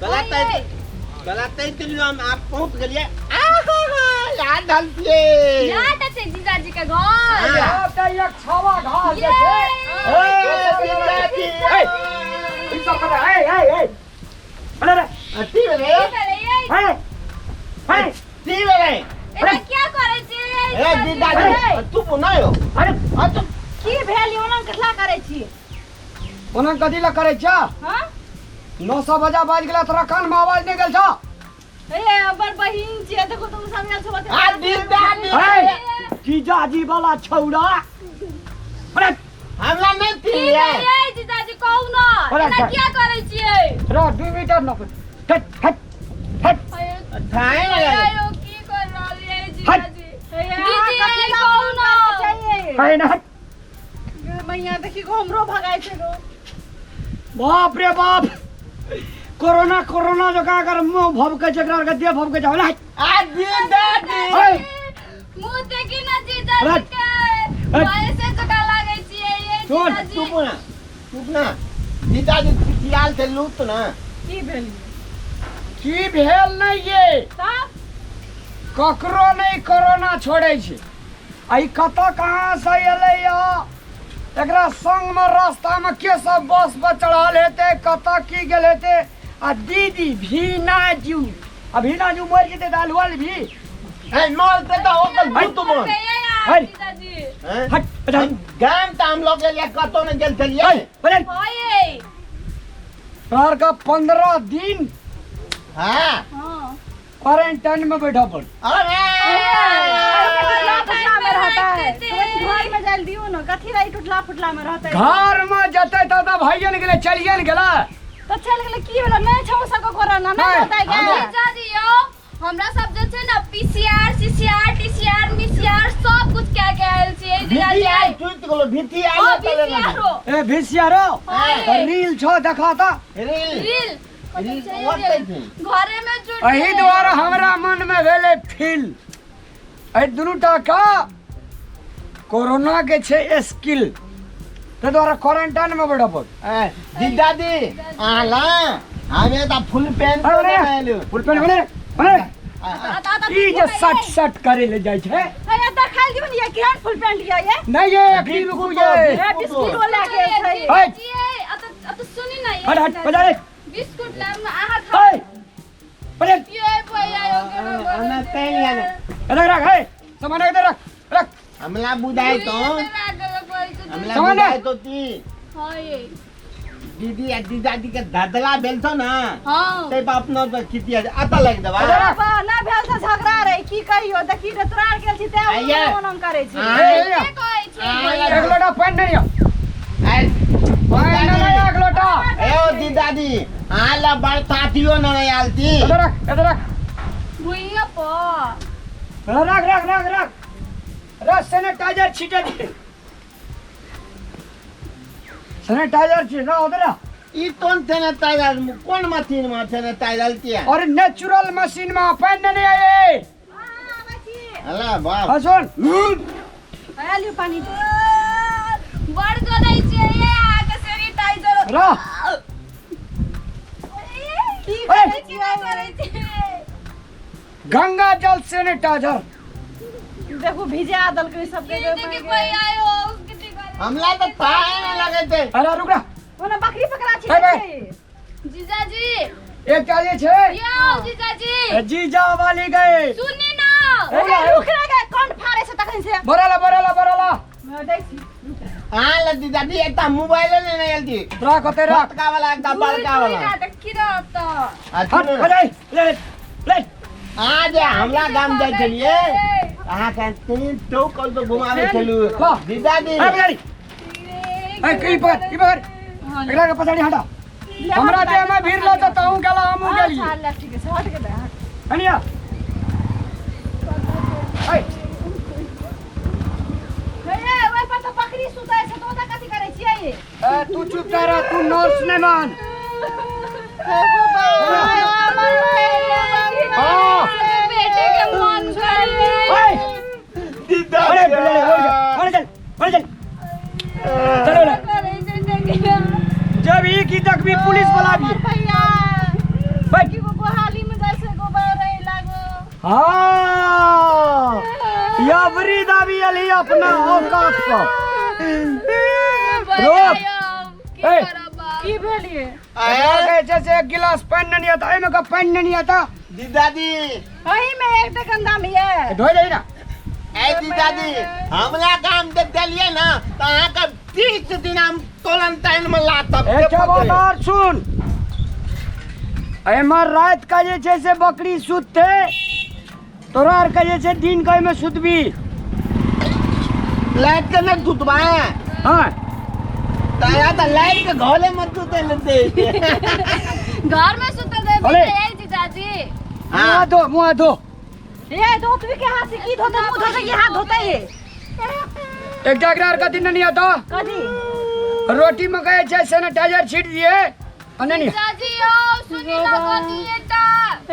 गलत हम आप पहुंच गए याद डालती याद है जीजाजी का घर यहाँ पे एक छावा घास ये क्या करे छी तू बनायो की भेल ओनन कथला करे छी ओनन कथी ला करे छ हां 900 बजा बाज गेला तोरा कान में आवाज नहीं गेल छ ए अबर बहिन छी देखो तुम सब गेल छ आ दीदाजी जीजाजी वाला छौड़ा अरे हमरा नहीं थी ए जीजाजी कहू ना एना क्या करे छिए रे 2 मीटर न हट हट हट थाए आयो की कर रहल है जीजाजी दीदी कहू ना कहे ना हट मैया देखी को हमरो भगाई छे गो बाप रे बाप कोरोना कोरोना जो का कर मुंह भभके जकरा के दे भभके जा होला आ दीदाजी मुंह देखी ना जीजाजी के ऐसे जका लागे छिए ये जीजाजी चुप ना दीदाजी पियाल से लूट ना की भेल नहीं ये तब ककरो नहीं कोरोना छोड़े छे आई कत कहां से एले या एकरा संग में रास्ता में के सब बस पर चढ़ल हेते कत की गेल हेते आ दीदी भीनाजू अभिनाजू मर जेते दालवाल भी है मोल पे तो ओकल भूत मोल जीजाजी हट गाम त हम लोग के लिए कतो न गेल चलिए बड़े होए कार का 15 दिन हां हां क्वारंटाइन में बैठा पड़ अरे घर में जल दियो ना कथी रही टुटला फुटला में रहते घर में जते तो भाईजन गेले चलियन गेला तो चल गेले की भेल नहीं छौ सको कोरोना नहीं होता है क्या जीजाजी यो हमरा सब जे छै ना पीसीआर सीसीआर टीसीआर मिसीआर सब कुछ क्या क्या आयल छै जीजाजी आई टूट गेलो भीती आले तले ना ए भिसियारो रील छो देखा ता रील घरे में जुट एही द्वारा हमरा मन में भेले फील ए दुनु टाका कोरोना के छे स्किल ते द्वारा क्वारंटाइन में बैठा पड़ दीदाजी आला हमें तो फुल पैंट पहनलु फुल पैंट ई जे सट करे ले जाय छे अरे देखाई दियो ने केहन फुल पैंट लिया ये नहीं ये अखिल रुकू ये बिस्कुट वाला के छै जी अब सुनी ना ये हट बजा रे बिस्कुट लाम आहा खा बजा ये भैया आना तेलिया इधर रख है सामान इधर रख हमला बुझाई तो हमला सामान बुझाई तो ती हां ये दीदी या दीदाजी के धदला भेल छ ना हां ते बाप न तो कितिया आता लग देबा बा ना भेल से झगड़ा रे की कहियो देखी रे तोरार गेल छी ते ओनम करे छी के कहै छी एक लोटा पानी नहीं आई पानी नहीं एक लोटा ए ओ दीदाजी आला बरसातियो न आलती इधर रख भुइया पर रख सैनिटाइजर छीटे दे सैनिटाइजर छी ना उधर ई तोन थे न ताइल कोन मशीन में थे न ताइल तिया और नेचुरल मशीन में पानी नहीं आए हां बची हला बाप सुन आया पानी बड़ गदै छै ये आके सैनिटाइजर रा की करे छी गंगा जल सैनिटाइजर देखो भिजा दल के सब के देखि कोई आयो किति करे हमला तो पाए न लगे थे अरे रुक रा ओना बकरी पकड़ा छी जीजाजी एक चाहिए छे यो जीजाजी जीजा वाली गए सुनी ना रुक रे कौन फारे से तखन से बराला मैं देखी हां ल दीदाजी एता मोबाइल ने नहीं आलती रख होते रख का वाला एकदम बड़का वाला देखी रहता हट हो जाए ले आज हमला गाम जाय छलिए अहाँ के तीन तो कल तो घुमावे चलू दीदाजी ए बिगाड़ी ए की पकड़ एकरा के पछाड़ी हटा हमरा दे में भीड़ ल त ताऊ गेला हमू गेली अच्छा ठीक है हट के हट हनिया ए ओए पर तो बकरी सुताय से तो कथि करे छियै ए तू चुप कर तू नर्स ने मान बेटे के मन कर दीदाजी चल चलो जब एक ही तक भी पुलिस वाला भी भैया हाँ यबरी दाबी अली अपना औकात पर रोक। ए, की भेलिए अरे जैसे एक गिलास पानी नहीं आता एमे का पानी नहीं आता दीदादी हई में एक दुकानदार में है धो जाई ना ए दीदादी हमला काम दे दिलिए ना तो अहाँ का 30 दिन हम क्वारंटाइन में लातब ए क्या बात और सुन एमर रात का जे छै से बकरी सुतते तोरा आर का जे छै दिन का में सुतबी लाइट के न दुतवाए हां ताया तो लाइट के घोले मत दुते लेते घर में सुते दे अरे। जीजाजी मुंह धो ये दो तू के हाथ से की धोते मुंह धोते ये हाथ धोते ये एक जगरार का दिन नहीं आता कदी रोटी में गए छै सैनिटाइजर छीट दिए अने नहीं जीजाजी आओ सुनी ना कदी एटा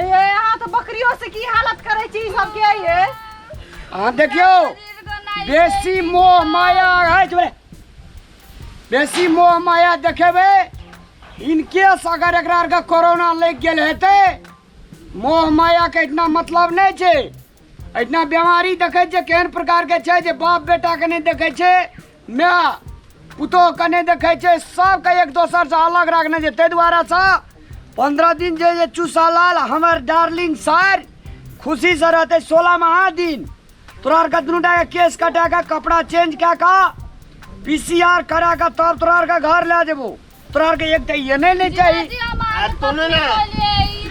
ये यहां तो बकरियों से की हालत करे छी सब के ये हां देखियो बेसी मोह माया है जो बेसी मोह माया देखेबे इनके अगर एकरा का कोरोना लग गेल हेते मोह माया के इतना मतलब नहीं छे इतना बीमारी देखे छे केहन प्रकार के छे जे बाप बेटा के नहीं देखे छे माँ पुतोह के नहीं देखे छे सब के एक दोसर से अलग रखने छे ते द्वारा से 15 दिन जे चूसा लाल हमर डार्लिंग सर खुशी से रहते 16 महा दिन तोरा का दुनुटा के केस कटा के कपड़ा चेंज क्या का पीसीआर करा का तब तोरा का घर ले जेबो तोरा के एक ये नहीं ले चाहिए तूने ना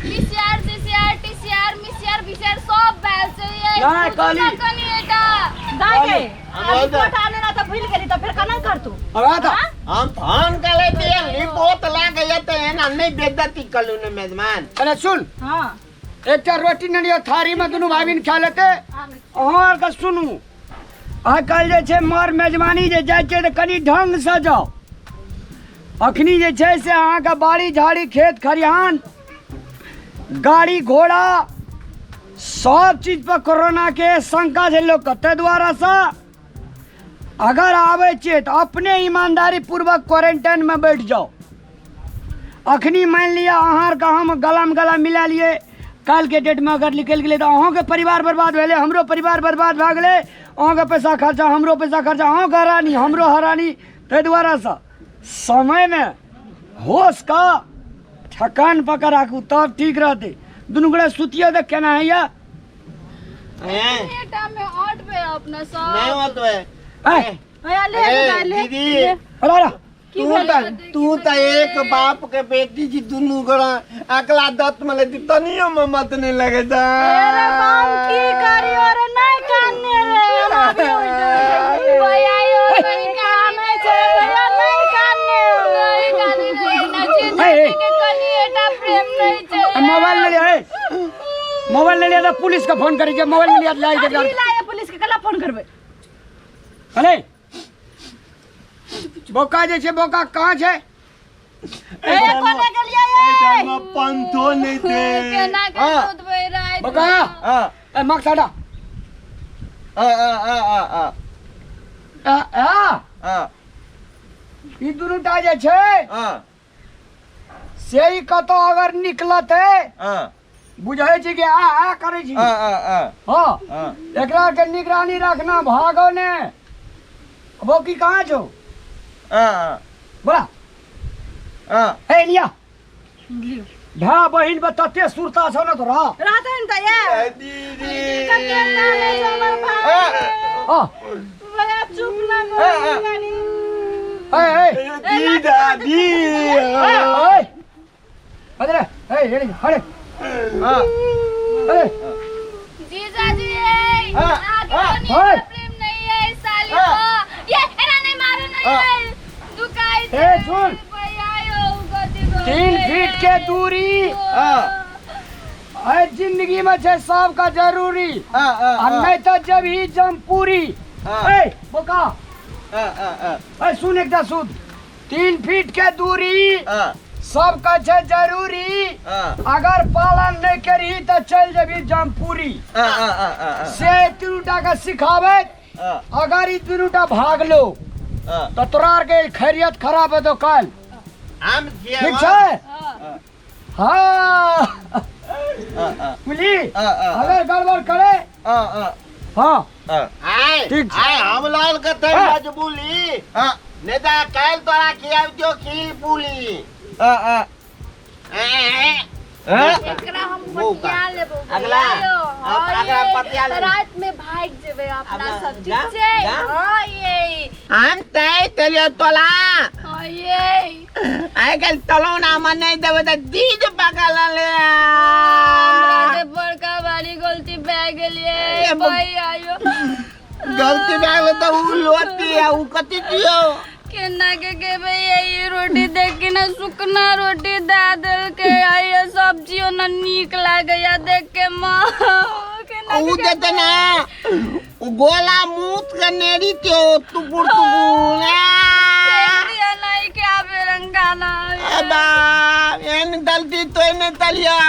पीसीआर सीसीआर टीसीआर मिसीआर बीसीआर सब बैल से ये नहीं, काली। एटा दाई के हम रिपोर्ट आने ना तो भूल गेली तो फिर कना कर तू अब आता हम फोन कर लेते हैं रिपोर्ट ला गए तो है ना नहीं बेइज्जती कलू ने मेजबान अरे सुन हां एक चार रोटी नहीं थारी में दोनों भाभी ने खा लेते और का सुनू आ कल जे छे मोर मेजबानी जे जाय छे त कनी ढंग से जाओ अखनी जे छे से अहाँ का बाड़ी झाड़ी खेत खरिहान गाड़ी घोड़ा सब चीज पर कोरोना के शंका है लोग कते द्वारा से अगर आवे छे तो अपने ईमानदारी पूर्वक क्वारंटाइन में बैठ जाओ अखनी मान लिया अहार का हम गला में गला मिला लिए कल के डेट में अगर निकल गए तो अहों के परिवार बर्बाद भेले हमरो परिवार बर्बाद भ गेले अहों के पैसा खर्चा हमरो पैसा खर्चा अहों के हरानी हमरो हरानी ते द्वारा से समय में होश का ठकान पकड़ राखू तब ठीक रहते दुनू गोड़े सुतिया देख केना है या एटा में 8 पे अपना सब नहीं होत है भैया ले ले दीदी अरे तू तो एक बाप के बेटी जी दुनू गोड़ा अकला दत मले तनियो में मत नहीं लगे जा अरे बाप की करी और नहीं काने रे भैया यो नहीं काने छे भैया नहीं काने ना जी के कनी एटा प्रेम नहीं छे मोबाइल ले लिया मोबाइल ले लिया तो पुलिस का फोन करी मोबाइल ले लिया लाई दे लाए पुलिस के कला फोन करबे अरे बोका जे छे बोका कहाँ छे ए कोने गलिया ये पंथो नहीं थे केना के दूध बह रहा है बोका हां ए मक साडा ई दुनुटा जे छे से ही कतो अगर निकलत है बुझाई छी कि आ करे छी हां एकरा के निगरानी रखना भागो ने वो की कहाँ छो बोला ए लिया भा बहिन बा तते सुरता छौ न तोरा रहते न त ये दीदी कते नाले जमर भाई हां भैया चुप ना करी ए दादी ए अरे ए हेडी हरे ए जीजाजी ए आज प्रेम नहीं है साली को ये एना नहीं मारो नहीं है दुकाई ए सुन भैया यो गति 3 फीट के दूरी है जिंदगी में छे सबका जरूरी और नहीं तो जब ही जम पूरी ए बोका ए सुन एकटा सुन 3 फीट के दूरी सबका छे जरूरी अगर पालन नहीं करी तो चल जबी जम पूरी से तीनटा का सिखावे अगर ई तीनटा भाग लो तो तोरा के खैरियत खराब है तो कल हम ठीक है हाँ बुझली अगर गड़बड़ करे हाँ ठीक छै। हम लाल कथे मजबूली नेता काल तोरा खियाव जो खीर पूली एकरा हम पटिया लेबो अगला अगला पटिया ले रात में भाग जेबे अपना सब ठीक छै। हां ये हम तय तेलियो तोला हां ये आइ कल तलो ना मन नहीं देबे त दीद पकड़ ले हमरा बड़का बारी गलती भए गेलिए भाई आयो गलती भए गेल त उ लोटी है उ कति दियो केना के भैया ये रोटी देख के ना सुखना रोटी दे दिल के ये सब्जियों ना नीक लागया देख के माँ केना उ देते ना उ गोला मूत के नेरी त्यो टुपुर टुपुर दिया नहीं क्या बेरंगा ना बा एन गलती तो ने तलिया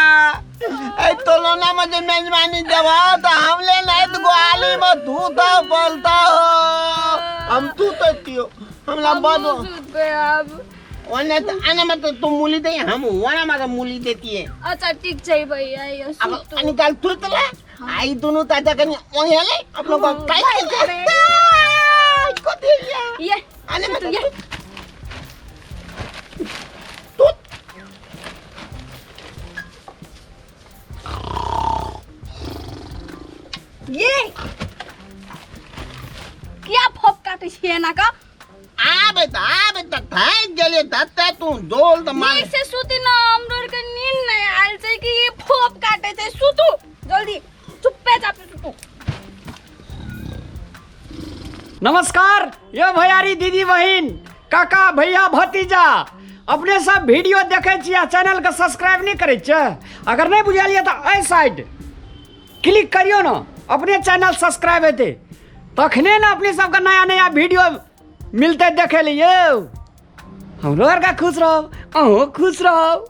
ए तोलो ना मुझे मेजबानी देवा तो हमले नहीं तो गोली में धूता बोलता हो हम तू तो तियो हमला बादो अब ओने तो आने में तो तुम मूली दे हम वाना में मूली देती है। अच्छा ठीक छै भैया ये अब निकाल तू तो ले आई दोनों ताजा कनी ओने ले अपनो को काई को दे ये आने में तो ये ये क्या फोप काटे छिए ना का आ बेटा थाई गेले तत्ते तू डोल त मार नीक से सुती ना हमरो के नींद नहीं आयल छै कि ये फोप काटे छै सुतू जल्दी चुप्पे चापे सुतू। नमस्कार ये भैयारी दीदी बहिन काका भैया भतीजा अपने सब वीडियो देखे छियै चैनल के सब्सक्राइब नहीं करे छै अगर नहीं बुझलिए तो ए साइड क्लिक करियो ना अपने चैनल सब्सक्राइब हेते तखने ना अपने सबके नया नया वीडियो मिलते देखे लिए हमरो का खुश रहो अहूँ खुश रहो।